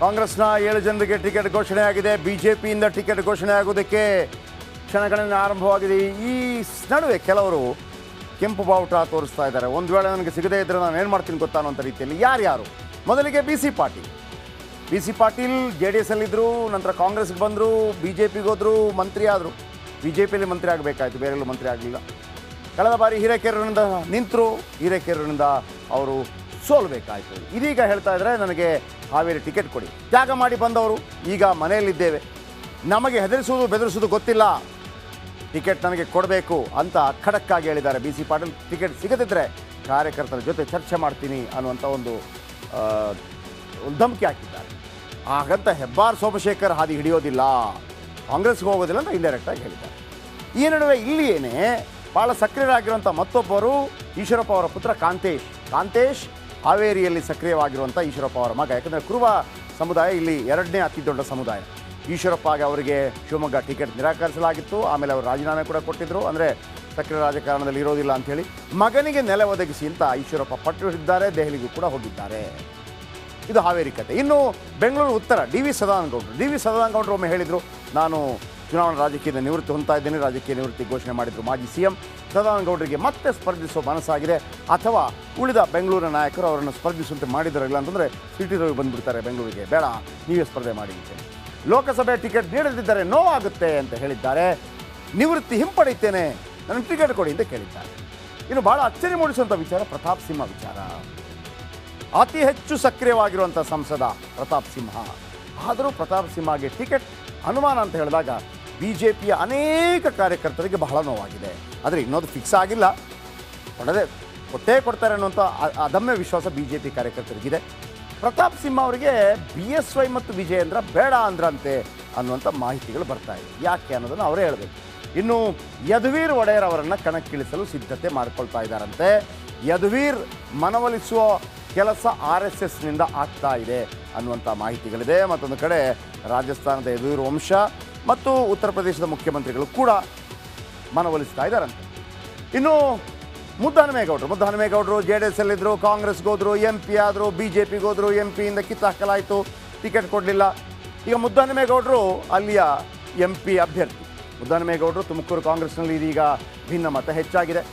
ಕಾಂಗ್ರೆಸ್ನ 7 ಜನರಿಗೆ ಟಿಕೆಟ್ ಘೋಷಣೆ ಆಗಿದೆ. ಬಿಜೆಪಿಯಿಂದ ಟಿಕೆಟ್ ಘೋಷಣೆ ಆಗೋದಕ್ಕೆ ಕ್ಷಣಗಣನೆ ಆರಂಭವಾಗಿದೆ. ಈ ನಡುವೆ ಕೆಲವರು ಕೆಂಪು ಬಾವುಟ ತೋರಿಸ್ತಾ ಇದ್ದಾರೆ. ಒಂದು ವೇಳೆ ನನಗೆ ಸಿಗದೇ ಇದ್ದರೆ ನಾನು ಏನು ಮಾಡ್ತೀನಿ ಗೊತ್ತಾ ಅನ್ನೋಂಥ ರೀತಿಯಲ್ಲಿ ಯಾರ್ಯಾರು. ಮೊದಲಿಗೆ ಬಿ ಸಿ ಪಾಟೀಲ್ JDS ಅಲ್ಲಿದ್ದರು, ನಂತರ ಕಾಂಗ್ರೆಸ್ಗೆ ಬಂದರು, BJPಗೆ ಹೋದರು, ಮಂತ್ರಿ ಆದರು. BJPಯಲ್ಲಿ ಮಂತ್ರಿ ಆಗಬೇಕಾಯಿತು, ಬೇರೆಲ್ಲೂ ಮಂತ್ರಿ ಆಗಲಿಲ್ಲ. ಕಳೆದ ಬಾರಿ ಹಿರೇಕೆರೂರಿನಿಂದ ನಿಂತರು, ಹಿರೇಕೆರೂರಿನಿಂದ ಅವರು ಸೋಲ್ಬೇಕಾಯಿತು. ಇದೀಗ ಹೇಳ್ತಾ ಇದ್ದಾರೆ ನನಗೆ ಹಾವೇರಿ ಟಿಕೆಟ್ ಕೊಡಿ. ತ್ಯಾಗ ಮಾಡಿ ಬಂದವರು ಈಗ ಮನೆಯಲ್ಲಿದ್ದೇವೆ, ನಮಗೆ ಹೆದರಿಸುವುದು ಬೆದರಿಸುವುದು ಗೊತ್ತಿಲ್ಲ, ಟಿಕೆಟ್ ನನಗೆ ಕೊಡಬೇಕು ಅಂತ ಖಡಕ್ಕಾಗಿ ಹೇಳಿದ್ದಾರೆ BC ಪಾಟೀಲ್. ಟಿಕೆಟ್ ಸಿಗದಿದ್ದರೆ ಕಾರ್ಯಕರ್ತರ ಜೊತೆ ಚರ್ಚೆ ಮಾಡ್ತೀನಿ ಅನ್ನುವಂಥ ಒಂದು ಧಮಕಿ ಹಾಕಿದ್ದಾರೆ. ಹಾಗಂತ ಹೆಬ್ಬಾರ್ ಸೋಮಶೇಖರ್ ಹಾದಿ ಹಿಡಿಯೋದಿಲ್ಲ, ಕಾಂಗ್ರೆಸ್ಗೆ ಹೋಗೋದಿಲ್ಲ ಅಂತ ಇಂಡೈರೆಕ್ಟಾಗಿ ಹೇಳಿದ್ದಾರೆ. ಈ ನಡುವೆ ಇಲ್ಲಿಯೇನೆ ಭಾಳ ಸಕ್ರಿಯರಾಗಿರುವಂಥ ಮತ್ತೊಬ್ಬರು ಈಶ್ವರಪ್ಪ ಅವರ ಪುತ್ರ ಕಾಂತೇಶ್ ಹಾವೇರಿಯಲ್ಲಿ ಸಕ್ರಿಯವಾಗಿರುವಂಥ ಈಶ್ವರಪ್ಪ ಅವರ ಮಗ. ಯಾಕಂದರೆ ಕುರುಬ ಸಮುದಾಯ ಇಲ್ಲಿ 2ನೇ ಅತಿ ದೊಡ್ಡ ಸಮುದಾಯ. ಈಶ್ವರಪ್ಪಗೆ ಅವರಿಗೆ ಶಿವಮೊಗ್ಗ ಟಿಕೆಟ್ ನಿರಾಕರಿಸಲಾಗಿತ್ತು. ಆಮೇಲೆ ಅವರು ರಾಜೀನಾಮೆ ಕೂಡ ಕೊಟ್ಟಿದ್ದರು, ಅಂದರೆ ಸಕ್ರಿಯ ರಾಜಕಾರಣದಲ್ಲಿ ಇರೋದಿಲ್ಲ ಅಂಥೇಳಿ. ಮಗನಿಗೆ ನೆಲೆ ಒದಗಿಸಿ ಅಂತ ಈಶ್ವರಪ್ಪ ಪಟ್ಟು ಹಿಡಿದಿದ್ದಾರೆ, ದೆಹಲಿಗೂ ಕೂಡ ಹೋಗಿದ್ದಾರೆ. ಇದು ಹಾವೇರಿ ಕತೆ. ಇನ್ನು ಬೆಂಗಳೂರು ಉತ್ತರ ಡಿ ವಿ ಸದಾನಂದಗೌಡರು ಒಮ್ಮೆ ಹೇಳಿದರು, ನಾನು ಚುನಾವಣಾ ರಾಜಕೀಯದ ನಿವೃತ್ತಿ ಹೊಂದ್ತಾ ಇದ್ದೇನೆ. ರಾಜಕೀಯ ನಿವೃತ್ತಿ ಘೋಷಣೆ ಮಾಡಿದರು ಮಾಜಿ CM. ಸದಾನಂದಗೌಡರಿಗೆ ಮತ್ತೆ ಸ್ಪರ್ಧಿಸುವ ಮನಸ್ಸಾಗಿದೆ, ಅಥವಾ ಉಳಿದ ಬೆಂಗಳೂರಿನ ನಾಯಕರು ಅವರನ್ನು ಸ್ಪರ್ಧಿಸುವಂತೆ ಮಾಡಿದರಿಲ್ಲ ಅಂತಂದರೆ ಸಿಟಿ ರವಿ ಬಂದುಬಿಡ್ತಾರೆ ಬೆಂಗಳೂರಿಗೆ, ಬೇಡ ನೀವೇ ಸ್ಪರ್ಧೆ ಮಾಡಿ ಅಂತೇಳಿ. ಲೋಕಸಭೆ ಟಿಕೆಟ್ ನೀಡದಿದ್ದರೆ ನೋವಾಗುತ್ತೆ ಅಂತ ಹೇಳಿದ್ದಾರೆ. ನಿವೃತ್ತಿ ಹಿಂಪಡೆಯುತ್ತೇನೆ, ನನಗೆ ಟಿಕೆಟ್ ಕೊಡಿ ಅಂತ ಕೇಳಿದ್ದಾರೆ. ಇನ್ನು ಭಾಳ ಅಚ್ಚರಿ ಮೂಡಿಸುವಂಥ ವಿಚಾರ ಪ್ರತಾಪ್ ಸಿಂಹ ವಿಚಾರ. ಅತಿ ಹೆಚ್ಚು ಸಕ್ರಿಯವಾಗಿರುವಂಥ ಸಂಸದ ಪ್ರತಾಪ್ ಸಿಂಹ. ಆದರೂ ಪ್ರತಾಪ್ ಸಿಂಹಗೆ ಟಿಕೆಟ್ ಅನುಮಾನ ಅಂತ ಹೇಳಿದಾಗ BJPಯ ಅನೇಕ ಕಾರ್ಯಕರ್ತರಿಗೆ ಬಹಳ ನೋವಾಗಿದೆ. ಆದರೆ ಇನ್ನೊಂದು ಫಿಕ್ಸ್ ಆಗಿಲ್ಲ, ಕೊಟ್ಟೇ ಕೊಡ್ತಾರೆ ಅನ್ನುವಂಥ ಅದಮ್ಯ ವಿಶ್ವಾಸ BJP ಕಾರ್ಯಕರ್ತರಿಗಿದೆ. ಪ್ರತಾಪ್ ಸಿಂಹ ಅವರಿಗೆ BSY ಮತ್ತು ವಿಜಯೇಂದ್ರ ಬೇಡ ಅಂದ್ರಂತೆ ಅನ್ನುವಂಥ ಮಾಹಿತಿಗಳು ಬರ್ತಾ ಇದೆ. ಯಾಕೆ ಅನ್ನೋದನ್ನು ಅವರೇ ಹೇಳಬೇಕು. ಇನ್ನು ಯದುವೀರ್ ಒಡೆಯರ್ ಅವರನ್ನು ಕಣಕ್ಕಿಳಿಸಲು ಸಿದ್ಧತೆ ಮಾಡಿಕೊಳ್ತಾ ಇದ್ದಾರಂತೆ. ಯದುವೀರ್ ಮನವೊಲಿಸುವ ಕೆಲಸ RSSನಿಂದ ಆಗ್ತಾ ಇದೆ ಅನ್ನುವಂಥ ಮಾಹಿತಿಗಳಿದೆ. ಮತ್ತೊಂದು ಕಡೆ ರಾಜಸ್ಥಾನದ ಯದುವೀರ್ ವಂಶ ಮತ್ತು ಉತ್ತರ ಪ್ರದೇಶದ ಮುಖ್ಯಮಂತ್ರಿಗಳು ಕೂಡ ಮನವೊಲಿಸ್ತಾ ಇದ್ದಾರಂತೆ. ಇನ್ನು ಮುದ್ದಹನುಮೇಗೌಡರು JDS ಅಲ್ಲಿದ್ದರು, ಕಾಂಗ್ರೆಸ್ಗೆ ಹೋದರು, MP ಆದರು, BJPಗೆ ಹೋದರು, MP ಯಿಂದ ಕಿತ್ತಾಕಲಾಯಿತು, ಟಿಕೆಟ್ ಕೊಡಲಿಲ್ಲ. ಈಗ ಮುದ್ದಹನುಮೇಗೌಡರು ಅಲ್ಲಿಯ MP ಅಭ್ಯರ್ಥಿ. ಮುದ್ದಹನುಮೇಗೌಡರು ತುಮಕೂರು ಕಾಂಗ್ರೆಸ್ನಲ್ಲಿ ಇದೀಗ ಭಿನ್ನಮತ ಹೆಚ್ಚಾಗಿದೆ.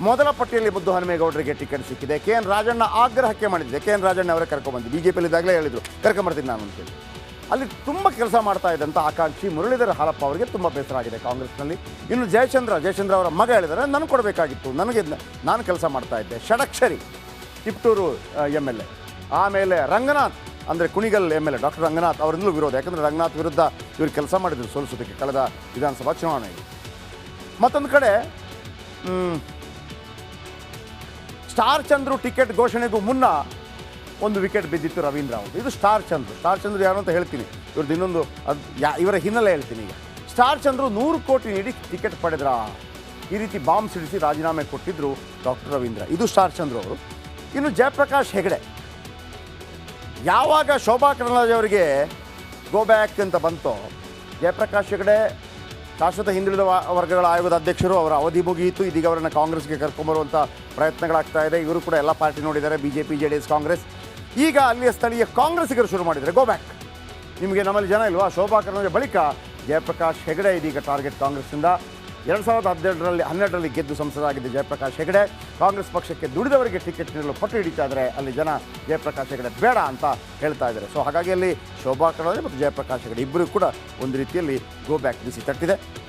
ಮೊದಲ ಪಟ್ಟಿಯಲ್ಲಿ ಮುದ್ದಹನುಮೇಗೌಡರಿಗೆ ಟಿಕೆಟ್ ಸಿಕ್ಕಿದೆ. KN ರಾಜಣ್ಣ ಆಗ್ರಹಕ್ಕೆ ಮಾಡಿದ್ದೆ. KN ರಾಜಣ್ಣ ಅವರೇ ಕರ್ಕೊಂಡ್ಬಂದು BJPಯಲ್ಲಿದ್ದಾಗಲೇ ಹೇಳಿದರು ಕರ್ಕೊಂಬರ್ತೀನಿ ನಾನು ಅಂತೇಳಿ. ಅಲ್ಲಿ ತುಂಬ ಕೆಲಸ ಮಾಡ್ತಾ ಇದ್ದಂಥ ಆಕಾಂಕ್ಷಿ ಮುರಳೀಧರ ಹಾಲಪ್ಪ ಅವರಿಗೆ ತುಂಬ ಬೇಸರ ಆಗಿದೆ ಕಾಂಗ್ರೆಸ್ನಲ್ಲಿ. ಇನ್ನು ಜಯಚಂದ್ರ ಅವರ ಮಗ ಹೇಳಿದರೆ ನನಗೆ ಕೊಡಬೇಕಾಗಿತ್ತು, ನಾನು ಕೆಲಸ ಮಾಡ್ತಾ ಇದ್ದೆ. ಷಡಕ್ಷರಿ ತಿಪ್ಟೂರು MLA, ಆಮೇಲೆ ರಂಗನಾಥ್ ಅಂದರೆ ಕುಣಿಗಲ್ MLA ಡಾಕ್ಟರ್ ರಂಗನಾಥ್ ಅವರಿಂದಲೂ ವಿರೋಧ. ಯಾಕಂದರೆ ರಂಗನಾಥ್ ವಿರುದ್ಧ ಇವರು ಕೆಲಸ ಮಾಡಿದರು ಸೋಲಿಸೋದಕ್ಕೆ ಕಳೆದ ವಿಧಾನಸಭಾ ಚುನಾವಣೆಗೆ. ಮತ್ತೊಂದು ಕಡೆ ಸ್ಟಾರ್ ಚಂದ್ರು ಟಿಕೆಟ್ ಘೋಷಣೆಗೂ ಮುನ್ನ ಒಂದು ವಿಕೆಟ್ ಬಿದ್ದಿತ್ತು ರವೀಂದ್ರ ಅವರು. ಇದು ಸ್ಟಾರ್ ಚಂದ್ರು ಯಾರು ಅಂತ ಹೇಳ್ತೀನಿ, ಇವ್ರದ್ದು ಇನ್ನೊಂದು ಇವರ ಹಿನ್ನೆಲೆ ಹೇಳ್ತೀನಿ. ಈಗ ಸ್ಟಾರ್ ಚಂದ್ರು 100 ಕೋಟಿ ನೀಡಿ ಟಿಕೆಟ್ ಪಡೆದ್ರ, ಈ ರೀತಿ ಬಾಂಬ್ ಸಿಡಿಸಿ ರಾಜೀನಾಮೆ ಕೊಟ್ಟಿದ್ದರು ಡಾಕ್ಟರ್ ರವೀಂದ್ರ. ಇದು ಸ್ಟಾರ್ ಚಂದ್ರು ಅವರು. ಇನ್ನು ಜಯಪ್ರಕಾಶ್ ಹೆಗಡೆ, ಯಾವಾಗ ಶೋಭಾ ಕರಂದ್ಲಾಜೆ ಅವರಿಗೆ ಗೋ ಬ್ಯಾಕ್ ಅಂತ ಬಂತೋ, ಜಯಪ್ರಕಾಶ್ ಹೆಗಡೆ ಶಾಶ್ವತ ಹಿಂದುಳಿದ ವರ್ಗಗಳ ಆಯೋಗದ ಅಧ್ಯಕ್ಷರು, ಅವರ ಅವಧಿ ಮುಗಿಯಿತು. ಇದೀಗ ಅವರನ್ನು ಕಾಂಗ್ರೆಸ್ಗೆ ಕರ್ಕೊಂಬರುವಂಥ ಪ್ರಯತ್ನಗಳಾಗ್ತಾ ಇದೆ. ಇವರು ಕೂಡ ಎಲ್ಲ ಪಾರ್ಟಿ ನೋಡಿದ್ದಾರೆ, BJP JDS ಕಾಂಗ್ರೆಸ್. ಈಗ ಅಲ್ಲಿಯ ಸ್ಥಳೀಯ ಕಾಂಗ್ರೆಸ್ಸಿಗರು ಶುರು ಮಾಡಿದ್ದಾರೆ ಗೋ ಬ್ಯಾಕ್. ನಿಮಗೆ ನಮ್ಮಲ್ಲಿ ಜನ ಇಲ್ವಾ? ಶೋಭಾ ಕರಂದ್ಲಾಜೆ ಬಳಿಕ ಜಯಪ್ರಕಾಶ್ ಹೆಗಡೆ ಇದೀಗ ಟಾರ್ಗೆಟ್ ಕಾಂಗ್ರೆಸ್ಸಿಂದ. 2012ರಲ್ಲಿ ಗೆದ್ದು ಸಂಸದರಾಗಿದ್ದ ಜಯಪ್ರಕಾಶ್ ಹೆಗಡೆ ಕಾಂಗ್ರೆಸ್ ಪಕ್ಷಕ್ಕೆ ದುಡಿದವರಿಗೆ ಟಿಕೆಟ್ ನೀಡಲು ಪಟ್ಟು ಹಿಡಿತಾ ಇದ್ದಾರೆ. ಅಲ್ಲಿ ಜನ ಜಯಪ್ರಕಾಶ್ ಹೆಗಡೆ ಬೇಡ ಅಂತ ಹೇಳ್ತಾ ಇದ್ದಾರೆ. ಸೊ ಹಾಗಾಗಿ ಅಲ್ಲಿ ಶೋಭಾ ಕರಂದ್ಲಾಜೆ ಮತ್ತು ಜಯಪ್ರಕಾಶ್ ಹೆಗಡೆ ಇಬ್ಬರು ಕೂಡ ಒಂದು ರೀತಿಯಲ್ಲಿ ಗೋ ಬ್ಯಾಕ್ ಬಿಸಿ ತಟ್ಟಿದೆ.